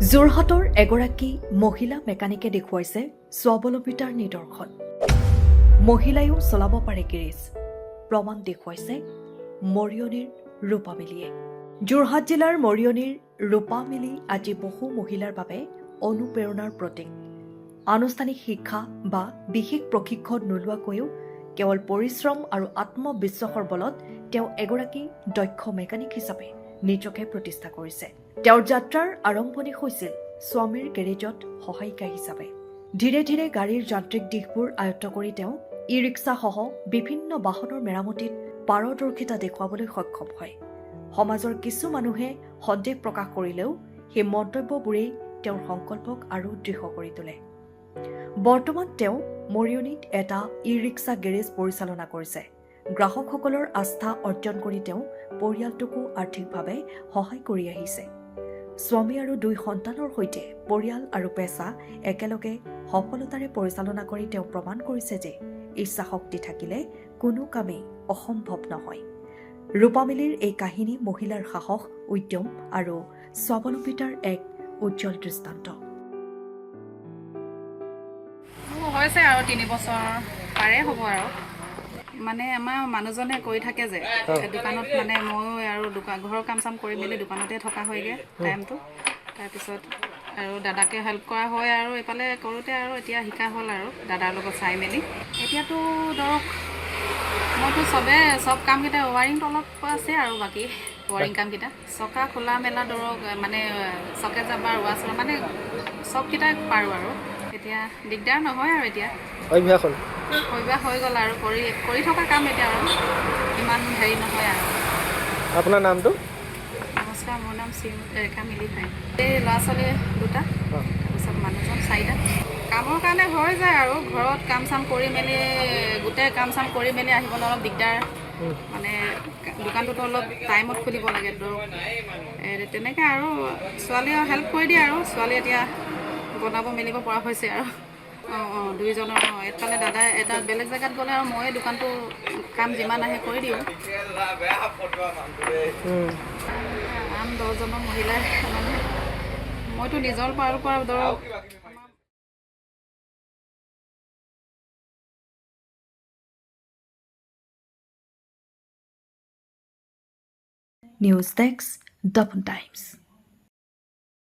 যোৰহাটৰ এগৰাকী মহিলা মেকানিকে দেখুৱাইছে স্বাৱলম্বিতাৰ নিদৰ্শন। মহিলায়ো চলাব পাৰে গেৰেজ, প্ৰমাণ দেখুৱাইছে মৰিয়নিৰ ৰূপামিলিয়ে। যোৰহাট জিলাৰ মৰিয়নিৰ ৰূপামিলি আজি বহু মহিলাৰ বাবে অনুপ্ৰেৰণাৰ প্ৰতীক। আনুষ্ঠানিক শিক্ষা বা বিশেষ প্ৰশিক্ষণ নোলোৱাকৈও কেৱল পৰিশ্ৰম আৰু আত্মবিশ্বাসৰ বলত তেওঁ এগৰাকী দক্ষ মেকানিক হিচাপে নিজকে প্ৰতিষ্ঠা কৰিছে। তেওঁৰ যাত্ৰাৰ আৰম্ভণি হৈছিল স্বামীৰ গেৰেজত সহায়িকা হিচাপে। ধীৰে ধীৰে গাড়ীৰ যান্ত্ৰিক দিশবোৰ আয়ত্ত কৰি তেওঁ ই ৰিক্সাসহ বিভিন্ন বাহনৰ মেৰামতিত পাৰদৰ্শিতা দেখুৱাবলৈ সক্ষম হয়। সমাজৰ কিছু মানুহে সন্দেহ প্ৰকাশ কৰিলেও সেই মন্তব্যবোৰেই তেওঁৰ সংকল্পক আৰু দৃঢ় কৰি তোলে। বৰ্তমান তেওঁ মৰিয়নিত এটা ই ৰিক্সা গেৰেজ পৰিচালনা কৰিছে। গ্ৰাহকসকলৰ আস্থা অৰ্জন কৰি তেওঁ পৰিয়ালটোকো আৰ্থিকভাৱে সহায় কৰি আহিছে। স্বামী আৰু 2 সন্তানৰ সৈতে পৰিয়াল আৰু পেচা একেলগে সফলতাৰে পৰিচালনা কৰি তেওঁ প্ৰমাণ কৰিছে যে ইচ্ছাশক্তি থাকিলে কোনো কামেই অসম্ভৱ নহয়। ৰূপামিলিৰ এই কাহিনী মহিলাৰ সাহস, উদ্যম আৰু স্বাৱলম্বিতাৰ এক উজ্জ্বল দৃষ্টান্ত। হৈছে আৰু 3 বছৰ পাৰে হ'ব আৰু মানে আমাৰ মানুহজনে কৰি থাকে যে দোকানত, মানে ময়ো আৰু ঘৰৰ কাম চাম কৰি মেলি দোকানতে থকা হয়গৈ টাইমটো। তাৰপিছত আৰু দাদাকে হেল্প কৰা হয় আৰু এইফালে কৰোঁতে আৰু এতিয়া শিকা হ'ল আৰু দাদাৰ লগত চাই মেলি। এতিয়াতো ধৰক মইতো চব কামকেইটা ৱাৰিংটো অলপ আছে আৰু বাকী ৱাৰিং কামকেইটা চকা খোলা মেলা ধৰক মানে চকে যাবা ৱাছ মানে চবকেইটাই পাৰোঁ আৰু এতিয়া দিগদাৰ নহয় আৰু এতিয়া অভ্যাস হৈ গ'ল আৰু কৰি থকা কাম এতিয়া আৰু ইমান হেৰি নহয় আৰু। আপোনাৰ নামটো? নমস্কাৰ, মোৰ নাম ৰেখা মিলি ভাই। এই ল'ৰা ছোৱালী 2টা, তাৰপিছত মানুহজন 4টা। কামৰ কাৰণে হৈ যায় আৰু ঘৰত কাম চাম কৰি মেলি গোটেই কাম চাম কৰি মেলি আহিবলৈ অলপ দিগদাৰ। মানে দোকানটোতো অলপ টাইমত খুলিব লাগে ধৰক তেনেকৈ আৰু ছোৱালীয়ে হেল্প কৰি দিয়ে আৰু ছোৱালী এতিয়া বনাব মেলিব পৰা হৈছে আৰু দুইজনৰ এফালে দাদা এটা বেলেগ জেগাত গ'লে আৰু ময়ে দোকানটো কাম যিমান আহে কৰি দিওঁ। আন 10জনৰ মহিলাই মানে মইতো নিজৰ পৰা ধৰক নিউজ ডেস্ক, দ্য টাইমছ।